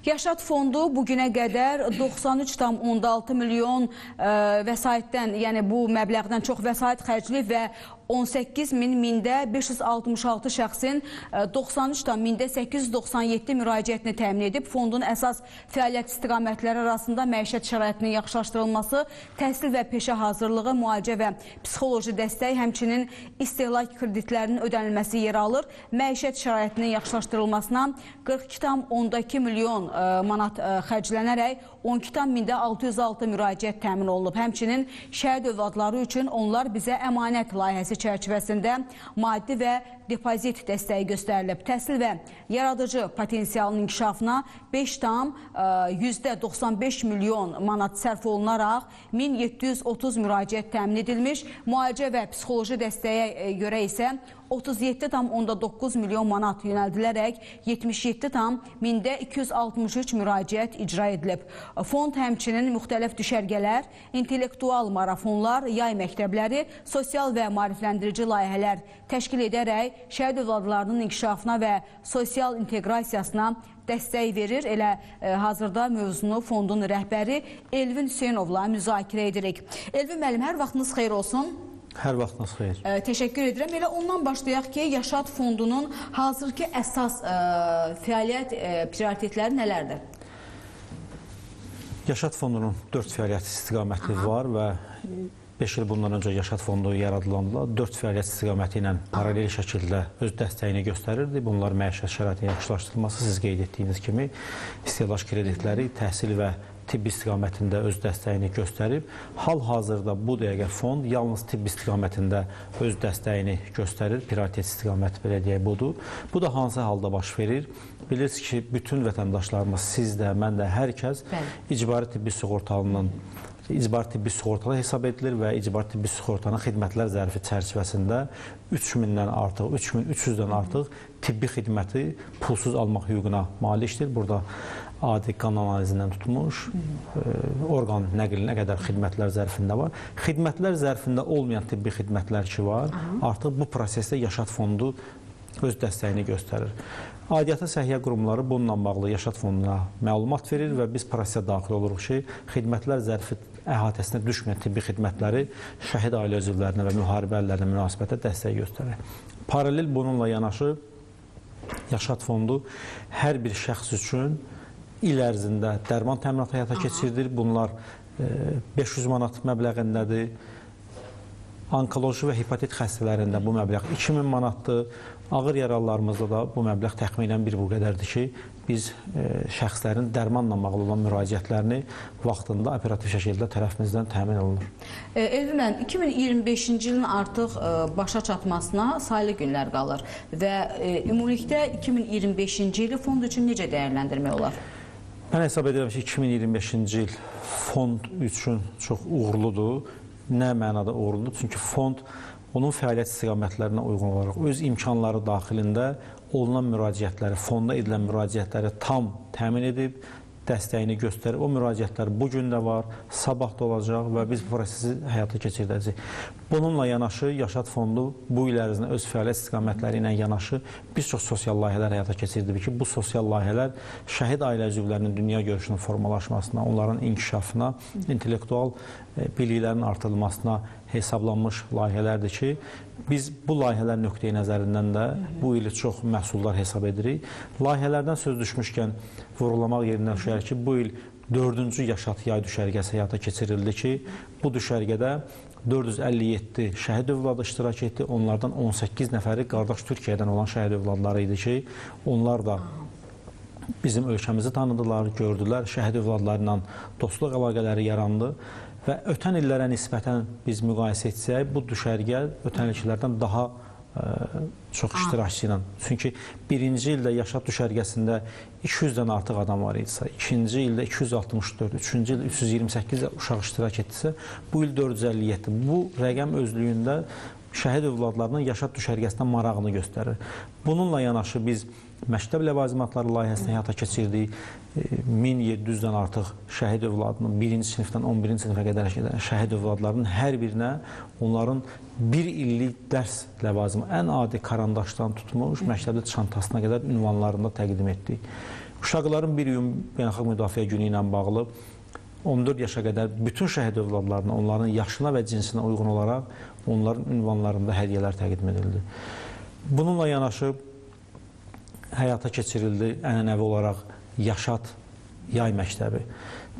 Yaşad fondu bugünə qədər 93,6 milyon vəsaitdən, yəni bu məbləğdən çox vəsait xərcləyib və 18.566 şəxsin 93.897 müraciətini təmin edib. Fondun əsas fəaliyyət istiqamətləri arasında məişət şəraitinin yaxşılaşdırılması, təhsil və peşə hazırlığı, müalicə və psixoloji dəstək, həmçinin istehlak kreditlərinin ödənilməsi yer alır. Məişət şəraitinin yaxşılaşdırılmasına 42,2 milyon manat xərclənərək 12.606 müraciət təmin olunub. Həmçinin şəhid övladları üçün Onlar Bizə Əmanət layihəsi çərçivəsində maddi və depozit dəstəyi göstərilib. Təhsil və yaradıcı potensialın inkişafına %95 milyon manat sərf olunaraq 1730 müraciət təmin edilmiş. Müalicə və psixoloji dəstəyə görə isə 37,9 milyon manat yönəldilərək 77,263 müraciət icra edilib. Fond həmçinin müxtəlif düşərgələr, intellektual marafonlar, yay məktəbləri, sosial və maarifləndirici layihələr təşkil edərək şəhid övladlarının inkişafına və sosial inteqrasiyasına dəstək verir. Elə hazırda mövzunu fondun rəhbəri Elvin Hüseynovla müzakirə edirik. Elvin müəllim, hər vaxtınız xeyir olsun. Hər vaxtınız xeyir. Təşəkkür edirəm. Elə ondan başlayaq ki, Yaşad fondunun hazırki əsas fəaliyyət prioritetləri nələrdir? Yaşad fondunun 4 fəaliyyət istiqaməti var və 5 il bundan öncə Yaşad fondu yaradılanda 4 fəaliyyət istiqaməti ilə paralel şəkildə öz dəstəyini göstərirdi. Bunlar məişət şəraitinin yaxşılaşdırılması, siz qeyd etdiyiniz kimi istehlak kreditləri, təhsil və tibb istiqamətində öz dəstəyini göstərib. Hal-hazırda bu dəqiqə fond yalnız tibb istiqamətində öz dəstəyini göstərir. Prioritet istiqaməti belə deyək budur. Bu da hansı halda baş verir? Bilirsiniz ki, bütün vətəndaşlarımız, siz də, mən də, hər kəs icbari tibbi sığortalı hesab edilir və icbari tibbi sığortanın xidmətlər zərfi çərçivəsində 3000-dən artıq, 3300-dən artıq tibbi xidməti pulsuz almaq hüququna malikdir. Burada adi qan analizindən tutmuş, orqan nəqlinə qədər xidmətlər zərfində var. Xidmətlər zərfində olmayan tibbi xidmətlər ki var, artıq bu prosesdə Yaşad fondu öz dəstəyini göstərir. Aidiyyatı səhiyyə qurumları bununla bağlı Yaşad fonduna məlumat verir və biz prosesə daxil oluruq ki, xidmətlər zərfi əhatəsinə düşməyən tibbi xidmətləri şəhid ailə üzvlərinə və müharibə əllərinə münasibətə dəstək göstərir. Paralel bununla yanaşı Yaşad fondu hər bir şəxs üçün il ərzində dərman təminatı həyata keçirilir. Bunlar 500 manat məbləğindədir. Onkoloji və hepatit xəstələrində bu məbləğ 2000 manatdır. Ağır yaralılarımızda da bu məbləğ təxminən bir bu qədərdir ki, biz şəxslərin dərmanla bağlı olan müraciətlərini vaxtında operativ şəkildə tərəfimizdən təmin olunur. Elvin müəllim, 2025-ci ilin artıq başa çatmasına sayılı günlər qalır və ümumilikdə 2025-ci ili fond üçün necə dəyərləndirmək olar? Mən hesab edirəm ki, 2025-ci il fond üçün çox uğurludur. Nə mənada uğurludur? Çünki fond onun fəaliyyət istiqamətlərinə uyğun olaraq öz imkanları daxilində olunan müraciətləri, fonda edilən müraciətləri tam təmin edib, dəstəyini göstərir. O müraciətlər bugün də var, sabah da olacaq və biz bu prosesi həyata keçirdəcəyik. Bununla yanaşı Yaşad fondu bu il ərzində öz fəaliyyət istiqamətləri ilə yanaşı bir çox sosial layihələr həyata keçirdi ki, bu sosial layihələr şəhid ailə üzvlərinin dünya görüşünün formalaşmasına, onların inkişafına, intellektual biliklərin artırılmasına hesablanmış layihələrdir ki, biz bu layihələr nöqteyi nəzərindən də bu ili çox məhsuldar hesab edirik. Layihələrdən söz düşmüşkən vurğulamaq yerinə düşər ki, bu il 4-cü Yaşad yay düşərgəsi həyata keçirildi ki, bu düşərgədə 457 şəhid övladı iştirak etdi. Onlardan 18 nəfəri qardaş Türkiyədən olan şəhid övladları idi ki, onlar da bizim ölkəmizi tanıdılar, gördülər, şəhid övladları ilə dostluq əlaqələri yarandı. Və ötən illərə nisbətən biz müqayisə etsək, bu düşərgə ötən illərdən daha çox iştirakçı ilə. Çünki birinci ildə Yaşad düşərgəsində 200-dən artıq adam var idisə, ikinci ildə 264, üçüncü ildə 328 uşaq iştirak etdisə, bu il 457. Bu rəqəm özlüyündə şəhid övladlarının Yaşad düşərgəsinə marağını göstərir. Bununla yanaşı biz məktəb ləvazimatları layihəsini həyata keçirdik. 1700-dən artıq şəhid övladının 1-ci sinifdən 11-ci sinifə qədər gedən şəhid övladlarının hər birinə onların bir illik dərs ləvazımı, ən adi karandaşdan tutmuş, məktəbli çantasına qədər ünvanlarında təqdim etdik. Uşaqların bir iyun Beynəlxalq Müdafiə Günü ilə bağlı 14 yaşa qədər bütün şəhid övladlarına, onların yaşına və cinsinə uyğun olaraq onların ünvanlarında hədiyyələr təqdim edildi. Bununla yanaşı həyata keçirildi ənənəvi olaraq Yaşad Yay Məktəbi.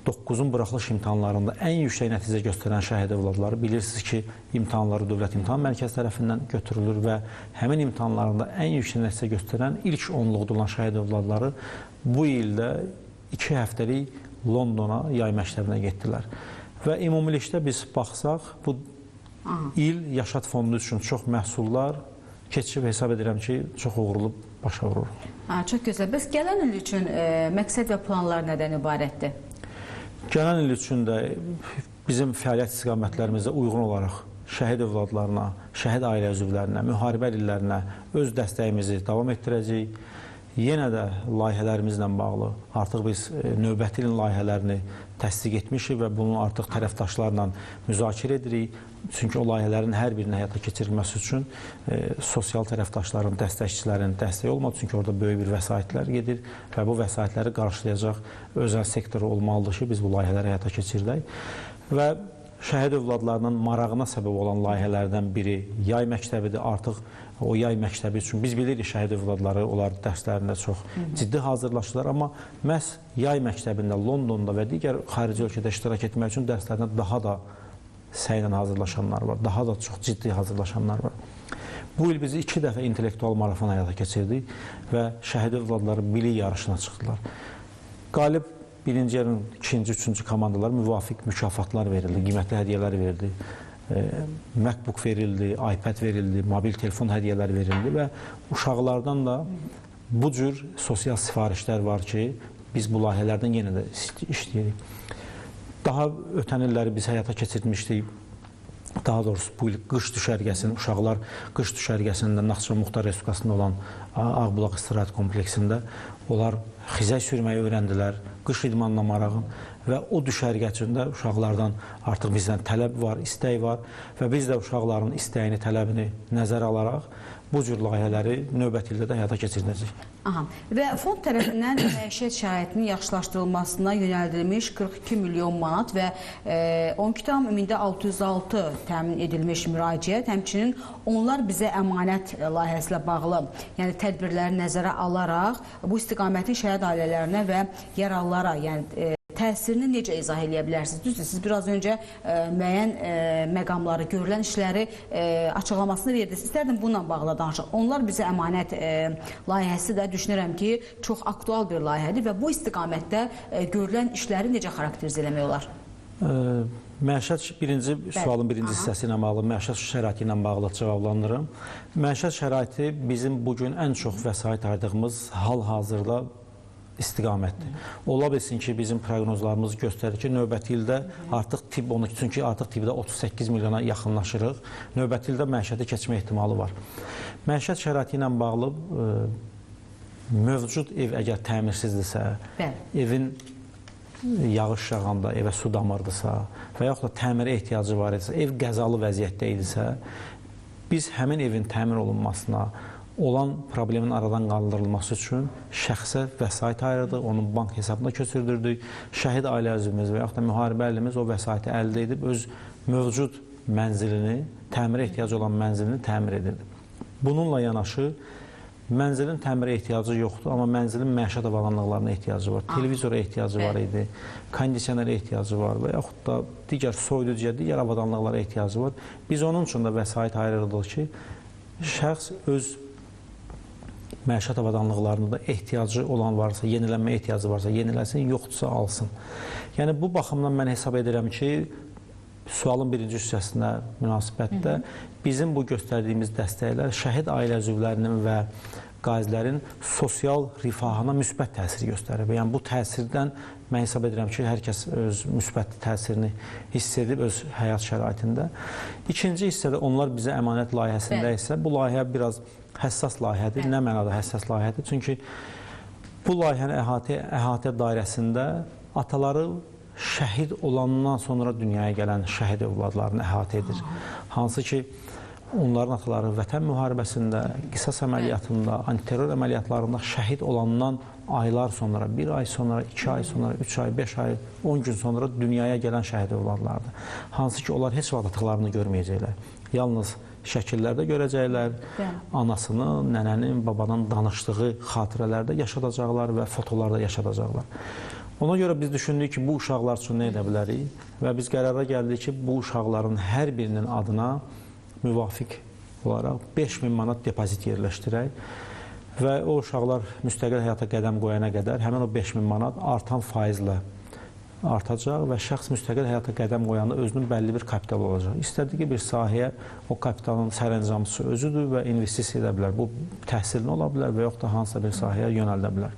9-un buraxılış imtahanlarında ən yüksək nəticə göstərən şəhid övladları bilirsiniz ki, imtahanları Dövlət İmtahan Mərkəzi tərəfindən götürülür və həmin imtahanlarında ən yüksək nəticə göstərən ilk onluqda olan şəhid övladları bu ildə 2 həftəlik Londona yay məktəbinə getdilər. Və ümumilikdə biz baxsaq, bu il Yaşad Fondu üçün çox məhsullar keçib hesab edirəm ki, çox uğurlu başa vurur. Çox gözəl. Bəs gələn il üçün məqsəd və planlar nədən ibarətdir? Gələn il üçün də bizim fəaliyyət istiqamətlərimizə uyğun olaraq şəhid övladlarına, şəhid ailə üzvlərinə, müharibə illərinə öz dəstəyimizi davam etdirəcəyik. Yenə də layihələrimizlə bağlı artıq biz növbəti ilin layihələrini təsdiq etmişik və bunu artıq tərəfdaşlarla müzakirə edirik. Çünki o layihələrin hər birinin həyata keçirilməsi üçün sosial tərəfdaşların, dəstəkçilərin dəstəyi olmadı. Çünki orada böyük bir vəsaitlər gedir və bu vəsaitləri qarşılayacaq özəl sektoru olmalıdır ki, biz bu layihələri həyata keçirdək. Və şəhid övladlarının marağına səbəb olan layihələrdən biri yay məktəbidir. Artıq o yay məktəbi üçün biz bilirik şəhid övladları, onlar dərslərində çox ciddi hazırlaşırlar, amma məhz yay məktəbində, Londonda və digər xarici ölkədə iştirak etmək üçün dərslərində daha da səylə hazırlaşanlar var, daha da çox ciddi hazırlaşanlar var. Bu il biz 2 dəfə intellektual marafon həyata keçirdik və şəhid övladları bilik yarışına çıxdılar. Qalib birinci yerin ikinci, üçüncü komandalar müvafiq mükafatlar verildi, qiymətli hədiyyələr verildi. MacBook verildi, iPad verildi, mobil telefon hədiyyələri verildi və uşaqlardan da bu cür sosial sifarişlər var ki, biz bu layihələrdən yenə də işləyirik. Daha ötən illəri biz həyata keçirmişdik. Daha doğrusu bu il qış düşərgəsində, uşaqlar qış düşərgəsində Naxçıvan Muxtar Respublikasında olan Ağbulaq İstirahət Kompleksində onlar xizək sürməyi öyrəndilər, qış idmanına marağın və o düşərgəsində uşaqlardan artıq bizdən tələb var, istək var və biz də uşaqların istəyini, tələbini nəzərə alaraq bu cür layihələri növbəti ildə də həyata keçiriləcək. Və fond tərəfindən məişət şəraitinin yaxşılaşdırılmasına yönəldilmiş 42 milyon manat və 12,606 təmin edilmiş müraciət, həmçinin onlar bizə əmanət layihəsi ilə bağlı, yəni tədbirləri nəzərə alaraq bu istiqamətin şəhid ailələrinə və yaralılara, yəni təsirini necə izah edə bilərsiniz? Düzdür, siz biraz öncə müəyyən məqamları, görülən işləri açıqlamasını verdiniz. İstərdim bununla bağlı danışaq. Onlar bizə əmanət layihəsi də düşünürəm ki, çox aktual bir layihədir və bu istiqamətdə görülən işləri necə xarakterizə eləmək olar? Məişət sualın birinci hissəsi ilə bağlı, məişət şəraiti ilə bağlı cavablandırım. Məişət şəraiti bizim bugün ən çox vəsait ayırdığımız hal-hazırda istiqamətdir. Ola bilsin ki, bizim proqnozlarımız göstərir ki, növbəti ildə artıq tibb 12, çünki artıq tibbdə 38 milyona yaxınlaşırıq. Növbəti ildə məişəti keçmə ehtimalı var. Məişət şəraiti ilə bağlı mövcud ev əgər təmirsizdirsə, evin yağış yağanda evə su damırdısa və yaxud da təmirə ehtiyacı var idisə, ev qəzalı vəziyyətdə idisə, biz həmin evin təmir olunmasına, olan problemin aradan qaldırılması üçün şəxsə vəsait ayırdıq, onun bank hesabına köçürdürdük. Şəhid ailə üzvümüz və yaxud da müharibə əlimiz o vəsaiti əldə edib öz mövcud mənzilini, təmirə ehtiyacı olan mənzilini təmir edirdi. Bununla yanaşı, mənzilin təmirə ehtiyacı yoxdur, amma mənzilin məişət avadanlıqlarına ehtiyacı var, televizora ehtiyacı var idi, kondisionerə ehtiyacı var və yaxud da digər soyuducuya, digər avadanlıqlara ehtiyacı var. Biz onun üçün də vəsait ayırırdıq ki, şəxs öz məişət avadanlıqlarında ehtiyacı olan varsa, yenilənmə ehtiyacı varsa, yeniləsin, yoxdursa alsın. Yəni, bu baxımdan mən hesab edirəm ki, sualın birinci hissəsinə münasibətdə bizim bu göstərdiyimiz dəstəklər şəhid ailə üzvlərinin və qazilərin sosial rifahına müsbət təsir göstərir. Yəni, bu təsirdən mən hesab edirəm ki, hər kəs öz müsbət təsirini hiss edib öz həyat şəraitində. İkinci hissədə onlar bizə əmanət layihəsində isə bu layihə biraz həssas layihədir. Nə mənada həssas layihədir? Çünki bu layihənin əhatə dairəsində ataları şəhid olandan sonra dünyaya gələn şəhid övladlarını əhatə edir. Hansı ki, onların ataları Vətən müharibəsində, qisas əməliyyatında, antiterror əməliyyatlarında şəhid olandan aylar sonra, 1 ay sonra, 2 ay sonra, 3 ay, 5 ay, 10 gün sonra dünyaya gələn şəhid övladlardır. Hansı ki, onlar heç vaxt atalarını görməyəcəklər. Yalnız şəkillərdə görəcəklər, anasının, nənənin, babanın danışdığı xatirələrdə yaşadacaqlar və fotolarda yaşadacaqlar. Ona görə biz düşündük ki, bu uşaqlar üçün nə edə bilərik və biz qərara gəldik ki, bu uşaqların hər birinin adına müvafiq olaraq 5000 manat depozit yerləşdirək və o uşaqlar müstəqil həyata qədəm qoyana qədər həmin o 5000 manat artan faizlə artacaq və şəxs müstəqil həyata qədəm qoyanda özünün bəlli bir kapital olacaq. İstədiyi bir sahəyə o kapitalın sərəncamçısı özüdür və investisiya edə bilər. Bu təhsilin ola bilər və yaxud da hansısa bir sahəyə yönəldə bilər.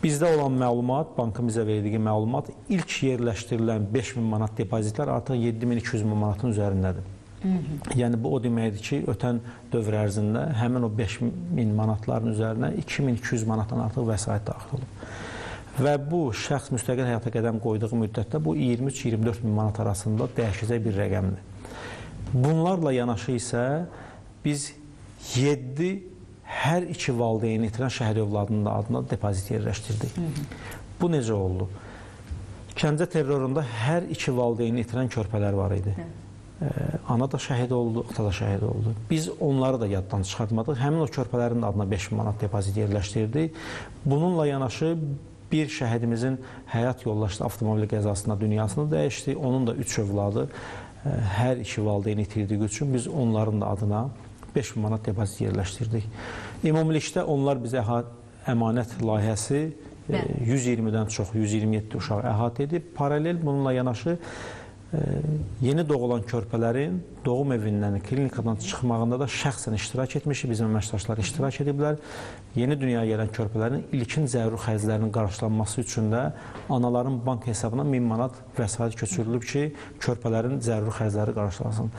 Bizdə olan məlumat, bankın bizə verdiyi məlumat, ilk yerləşdirilən 5000 manat depozitlər artıq 7200 manatın üzərindədir. Yəni bu o deməkdir ki, ötən dövr ərzində həmin o 5000 manatların üzərinə 2200 manatdan artıq vəsait daxil olub. Və bu şəxs müstəqil həyata qədəm qoyduğu müddətdə bu 23-24 min manat arasında dəyişəcək bir rəqəmdir. Bunlarla yanaşı isə biz 7 hər 2 valideyni itirən şəhid övladının adına depozit yerləşdirdik. Bu necə oldu? Gəncə terrorunda hər 2 valideyni itirən körpələr var idi. Ana da şəhid oldu, ata da şəhid oldu. Biz onları da yaddan çıxartmadıq. Həmin o körpələrin adına 5000 manat depozit yerləşdirdik. Bununla yanaşı bir şəhidimizin həyat yoldaşı avtomobil qəzasında dünyasını dəyişdi. Onun da 3 övladı hər 2 valideyni itirdiyi üçün biz onların da adına 5000 manat depozit yerləşdirdik. Ümumilikdə onlar bizə əmanət layihəsi 120-dən çox, 127 uşaq əhatə edib. Paralel bununla yanaşı yeni doğulan körpələrin doğum evindən, klinikadan çıxmağında da şəxsən iştirak etmişik, bizim əməkdaşlar iştirak ediblər. Yeni dünyaya gələn körpələrin ilkin zəruri xərclərinin qarşılanması üçün də anaların bank hesabına 1000 manat vəsait köçürülüb ki, körpələrin zəruri xərcləri qarşılansın.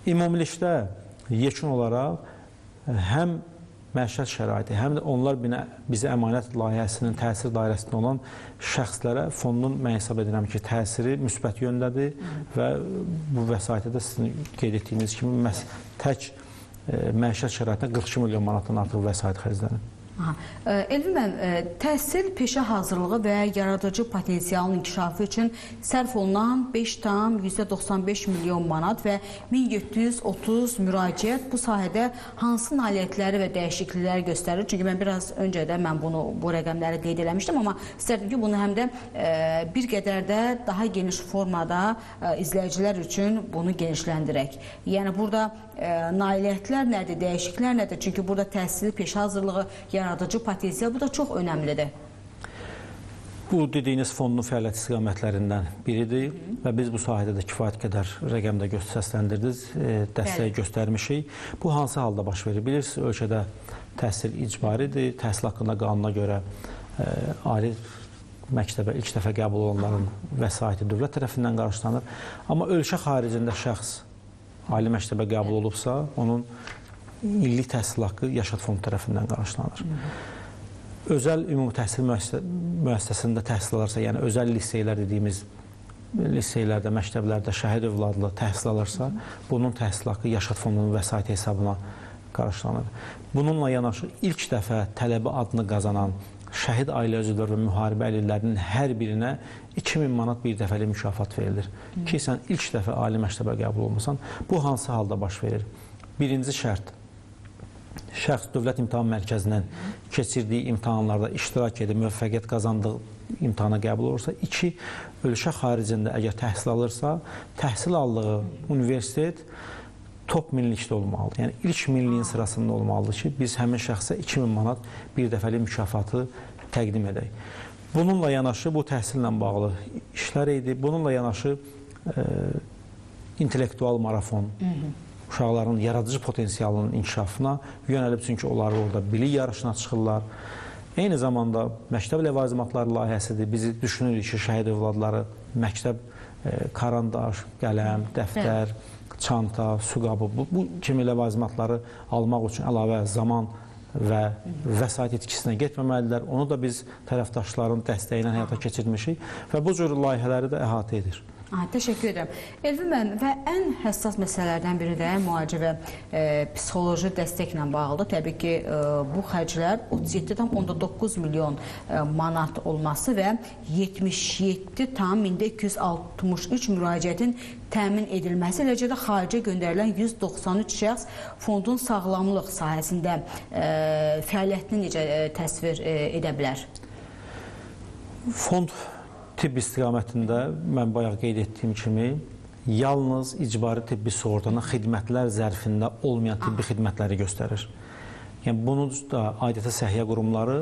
Ümumilikdə yekun olaraq həm məişət şəraiti, həm də onlar bizə əmanət layihəsinin təsir dairəsində olan şəxslərə fondun mən hesab edirəm ki, təsiri müsbət yöndədir və bu vəsaitə də sizin qeyd etdiyiniz kimi tək məişət şəraitinə 42 milyon manatdan artıq vəsait xərclənir. Elvi müəllim, təhsil, peşə hazırlığı və yaradıcı potensialın inkişafı üçün sərf olunan 5,95 milyon manat və 1730 müraciət bu sahədə hansı nailiyyətləri və dəyişiklikləri göstərir? Çünki mən biraz öncə də bu rəqəmləri qeyd eləmişdim, amma istərdim ki, bunu həm də bir qədər də daha geniş formada izləyicilər üçün bunu genişləndirək. Yəni burada nailiyyətlər nədir, dəyişikliklər nədir? Çünki burada təhsil, peşə hazırlığı, yaradıcı potensial, bu da çox önəmlidir. Bu dediyiniz fondun fəaliyyət istiqamətlərindən biridir və biz bu sahədə də kifayət qədər rəqəmdə səsləndirdiniz, dəstək göstərmişik. Bu hansı halda baş verir? Bilirsiniz, ölkədə təhsil icbaridir, təhsil haqqında qanuna görə ali məktəbə ilk dəfə qəbul olanların vəsaiti dövlət tərəfindən qarşılanır. Amma ölkə xaricində şəxs ali məktəbə qəbul olubsa, onun illik təhsil haqqı Yaşad Fond tərəfindən qarşılanır. Özəl ümumi təhsil müəssisəsində təhsil alırsa, yəni özəl liseylər dediyimiz liseylərdə, məktəblərdə şəhid övladlı təhsil alırsa, bunun təhsil haqqı Yaşad Fondunun vəsaiti hesabına qarşılanır. Bununla yanaşı ilk dəfə tələbə adını qazanan şəhid ailə üzvləri və müharibə əlillərinin hər birinə 2000 manat bir dəfəli mükafat verilir. Ki, sən ilk dəfə ali məktəbə qəbul olmasan, bu hansı halda baş verir? Birinci şərt, şəxs Dövlət İmtahan Mərkəzindən keçirdiyi imtahanlarda iştirak edib, müvəffəqiyyət qazandığı imtahana qəbul olursa. 2, ölkə xaricində əgər təhsil alırsa, təhsil aldığı universitet top minlikdə olmalıdır. Yəni, ilk minliyin sırasında olmalıdır ki, biz həmin şəxsə 2000 manat bir dəfəli mükafatı təqdim edək. Bununla yanaşı, bu təhsillə bağlı işlər idi. Bununla yanaşı, intellektual marafon, uşaqların yaradıcı potensialının inkişafına yönəlib, çünki onlar orada bilik yarışına çıxırlar. Eyni zamanda məktəb ləvazimatları layihəsidir. Bizi düşünürük ki, şəhid övladları məktəb karandaş, qələm, dəftər, çanta, su qabı, bu kimi ləvazimatları almaq üçün əlavə zaman və vəsait itkisinə getməməlidirlər. Onu da biz tərəfdaşların dəstəyi ilə həyata keçirmişik və bu cür layihələri də əhatə edir. Təşəkkür edirəm. Elvin müəllim, və ən həssas məsələlərdən biri də müalicə və psixoloji dəstəklə bağlıdır. Təbii ki, bu xərclər 37,9 milyon manat olması və 77,263 müraciətin təmin edilməsi, eləcə də xaricə göndərilən 193 şəxs fondun sağlamlıq sahəsində fəaliyyətini necə təsvir edə bilər? Fond tibb istiqamətində mən bayaq qeyd etdiyim kimi yalnız icbari tibbi sığortanın xidmətlər zərfində olmayan tibbi xidmətləri göstərir. Yəni bunu da aidiyyatı səhiyyə qurumları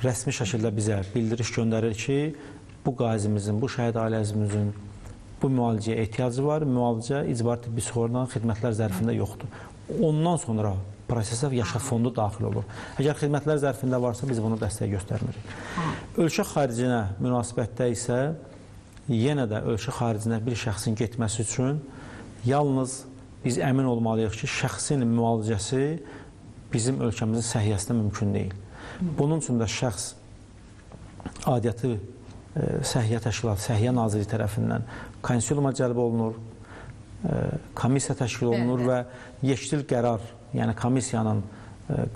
rəsmi şəkildə bizə bildiriş göndərir ki, bu qazimizin, bu şəhid ailəmizin bu müalicəyə ehtiyacı var, müalicə icbari tibbi sığortanın xidmətlər zərfində yoxdur. Ondan sonra prosesə Yaşad fondu daxil olur. Əgər xidmətlər zərfində varsa, biz bunu dəstək göstərmirik. Ölkə xaricinə münasibətdə isə yenə də ölkə xaricinə bir şəxsin getməsi üçün yalnız biz əmin olmalıyıq ki, şəxsin müalicəsi bizim ölkəmizin səhiyyəsində mümkün deyil. Bunun üçün də şəxs aidiyyatı səhiyyə təşkilatı, Səhiyyə Nazirliyi tərəfindən konsuluma cəlb olunur, komissiya təşkil olunur və yekdil qərar, yəni komissiyanın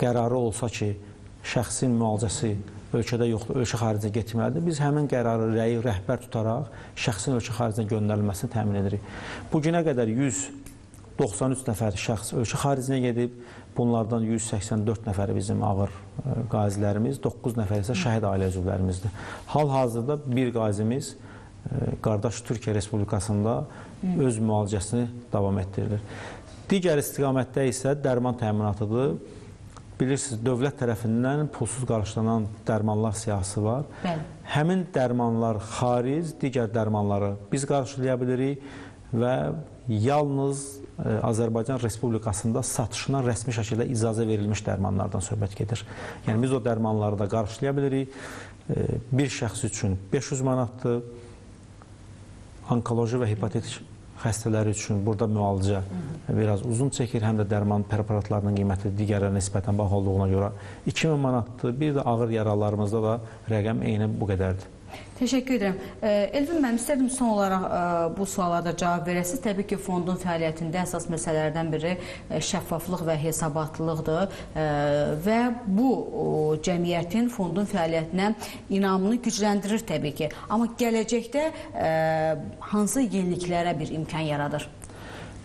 qərarı olsa ki, şəxsin müalicəsi ölkədə yoxdur, ölkə xaricində getməlidir. Biz həmin qərarı, rəyi rəhbər tutaraq şəxsin ölkə xaricinə göndərilməsini təmin edirik. Bu günə qədər 193 nəfər şəxs ölkə xaricinə gedib, bunlardan 184 nəfəri bizim ağır qazilərimiz, 9 nəfər isə şəhid ailə üzvlərimizdir. Hal-hazırda bir qazimiz qardaş Türkiyə Respublikasında öz müalicəsini davam etdirilir. Digər istiqamətdə isə dərman təminatıdır. Bilirsiniz, dövlət tərəfindən pulsuz qarşılanan dərmanlar siyahısı var. Bəli. Həmin dərmanlar xaric, digər dərmanları biz qarşılaya bilirik və yalnız Azərbaycan Respublikasında satışına rəsmi şəkildə icazə verilmiş dərmanlardan söhbət gedir. Yəni biz o dərmanları da qarşılaya bilirik. Bir şəxs üçün 500 manatdır. Onkoloji və hepatit xəstələri üçün burada müalicə biraz uzun çəkir, həm də dərman preparatlarının qiyməti digərlərə nisbətən baha olduğuna görə 2000 manatdır. Bir də ağır yaralarımızda da rəqəm eyni bu qədərdir. Təşəkkür edirəm. Elvin müəllim, istərdim son olaraq bu suallara cavab verəsiniz. Təbii ki, fondun fəaliyyətində əsas məsələlərdən biri şəffaflıq və hesabatlılıqdır və bu cəmiyyətin fondun fəaliyyətinə inamını gücləndirir təbii ki. Amma gələcəkdə hansı yeniliklərə bir imkan yaradır?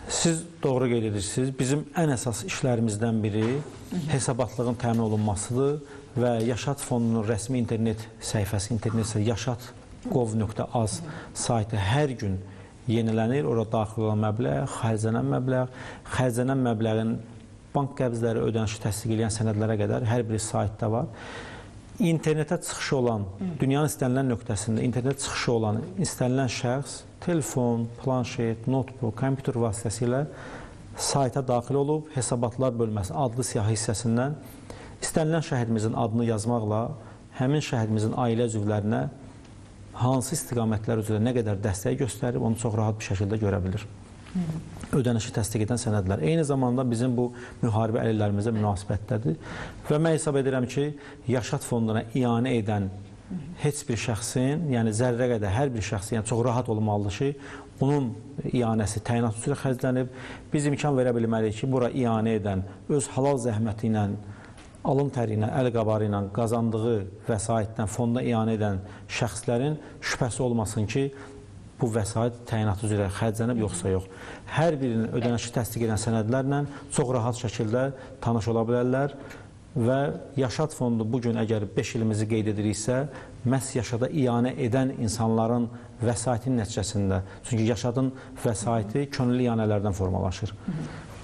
Siz doğru qeyd edirsiniz. Bizim ən əsas işlərimizdən biri hesabatlığın təmin olunmasıdır və Yaşad fondunun rəsmi internet səhifəsi, yaşad.gov.az saytı hər gün yenilənir. Orada daxil olan məbləğ, xərclənən məbləğin bank qəbzləri, ödənişi təsdiq edən sənədlərə qədər hər biri saytda var. İnternetə çıxışı olan, dünyanın istənilən nöqtəsində internetə çıxışı olan istənilən şəxs telefon, planşet, notebook, kompüter vasitəsilə sayta daxil olub, hesabatlar bölməsi adlı siyahı hissəsindən istənilən şəhidimizin adını yazmaqla həmin şəhidimizin ailə üzvlərinə hansı istiqamətlər üzrə nə qədər dəstək göstərib, onu çox rahat bir şəkildə görə bilir. Ödənişi təsdiq edən sənədlər. Eyni zamanda bizim bu müharibə əlillərimizə münasibətdədir və mən hesab edirəm ki, Yaşad fonduna ianə edən heç bir şəxsin, yəni zərrə qədər hər bir şəxsin, yəni çox rahat olmalıdır ki, onun ianəsi təyinat üzrə xərclənib. Biz imkan verə bilməliyik ki, bura ianə edən öz halal zəhməti ilə, alın təri ilə, əl qabarı ilə qazandığı vəsaitdən fonda ianə edən şəxslərin şübhəsi olmasın ki, bu vəsait təyinat üzrə xərclənib yoxsa yox. Hər birinin ödənişi təsdiq edən sənədlərlə çox rahat şəkildə tanış ola bilərlər və Yaşad fondu bugün əgər 5 ilimizi qeyd ediriksə, məhz Yaşada ianə edən insanların vəsaitinin nəticəsində, çünki Yaşadın vəsaiti könüllü ianələrdən formalaşır.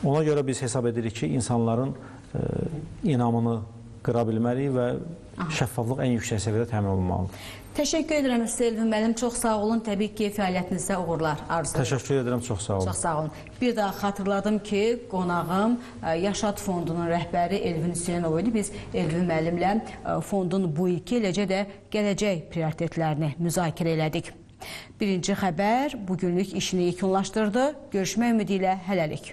Ona görə biz hesab edirik ki, insanların inamını qıra bilməliyik və şəffaflıq ən yüksək səviyyədə təmin olunmalıdır. Təşəkkür edirəm sizə Elvin müəllim, çox sağ olun. Təbii ki, fəaliyyətinizdə uğurlar arzulayıram. Təşəkkür edirəm, çox sağ olun. Çox sağ olun. Bir daha xatırladım ki, qonağım Yaşad fondunun rəhbəri Elvin Hüseynov idi. Biz Elvin müəllimlə fondun bu ilki, eləcə də gələcək prioritetlərini müzakirə elədik. Birinci xəbər bugünlük işini yekunlaşdırdı. Görüşmək ümidi ilə hələlik.